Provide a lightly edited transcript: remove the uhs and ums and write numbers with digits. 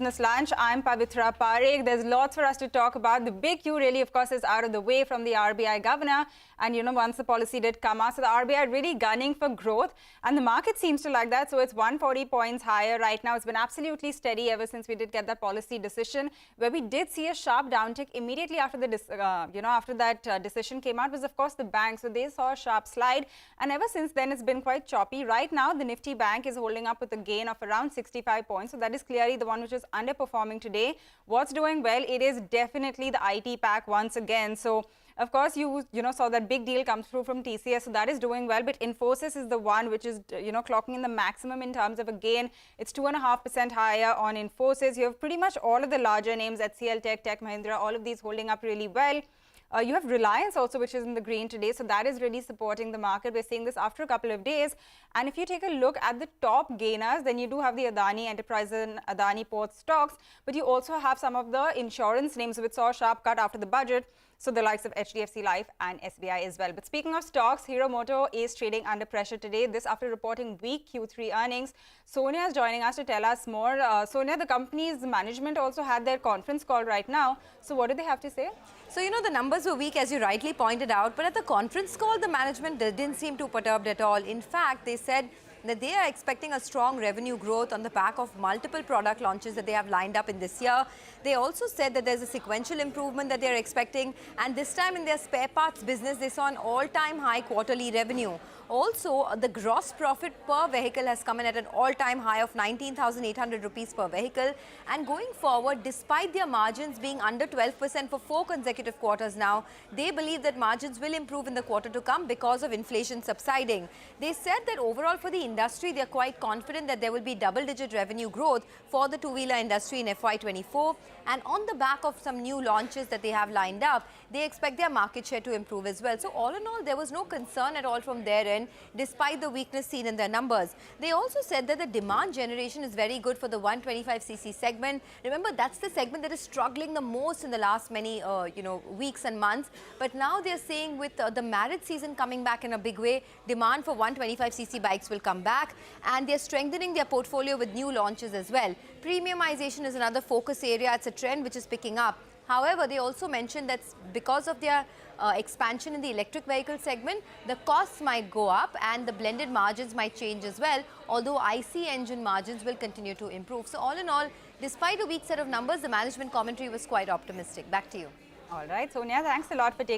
Business Lunch. I'm Pavitra Parekh. There's lots for us to talk about. The big Q really, of course, is out of the way from the RBI governor. And, once the policy did come out, so the RBI really gunning for growth. And the market seems to like that. So it's 140 points higher right now. It's been absolutely steady ever since we did get that policy decision, where we did see a sharp downtick immediately after the decision came out was, of course, the bank. So they saw a sharp slide. And ever since then, it's been quite choppy. Right now, the Nifty Bank is holding up with a gain of around 65 points. So that is clearly the one which is underperforming today. What's doing well? It is definitely the IT pack once again. So, of course, you saw that big deal come through from TCS, so that is doing well. But Infosys is the one which is clocking in the maximum in terms of a gain. It's 2.5% higher on Infosys. You have pretty much all of the larger names, HCL Tech, Tech Mahindra, all of these holding up really well. You have Reliance also, which is in the green today. So that is really supporting the market. We're seeing this after a couple of days. And if you take a look at the top gainers, then you do have the Adani Enterprises and Adani Port stocks. But you also have some of the insurance names which saw a sharp cut after the budget. So the likes of HDFC Life and SBI as well. But speaking of stocks, Hero Motor is trading under pressure today. This after reporting weak Q3 earnings. Sonia is joining us to tell us more. Sonia, the company's management also had their conference call right now. So what do they have to say? So, the numbers were weak, as you rightly pointed out. But at the conference call, the management didn't seem too perturbed at all. In fact, they said that they are expecting a strong revenue growth on the back of multiple product launches that they have lined up in this year. They also said that there's a sequential improvement that they're expecting. And this time in their spare parts business, they saw an all-time high quarterly revenue. Also, the gross profit per vehicle has come in at an all-time high of 19,800 rupees per vehicle. And going forward, despite their margins being under 12% for 4 consecutive quarters now, they believe that margins will improve in the quarter to come because of inflation subsiding. They said that overall for the industry, they're quite confident that there will be double-digit revenue growth for the two-wheeler industry in FY24. And on the back of some new launches that they have lined up, they expect their market share to improve as well. So all in all, there was no concern at all from their end, despite the weakness seen in their numbers. They also said that the demand generation is very good for the 125cc segment. Remember, that's the segment that is struggling the most in the last many weeks and months. But now they're saying with the marriage season coming back in a big way, demand for 125cc bikes will come back, and they're strengthening their portfolio with new launches as well. Premiumization is another focus area. It's a trend which is picking up. However, they also mentioned that because of their expansion in the electric vehicle segment, the costs might go up and the blended margins might change as well, although IC engine margins will continue to improve. So all in all, despite a weak set of numbers, the management commentary was quite optimistic. Back to you. All right, Sonia, thanks a lot for taking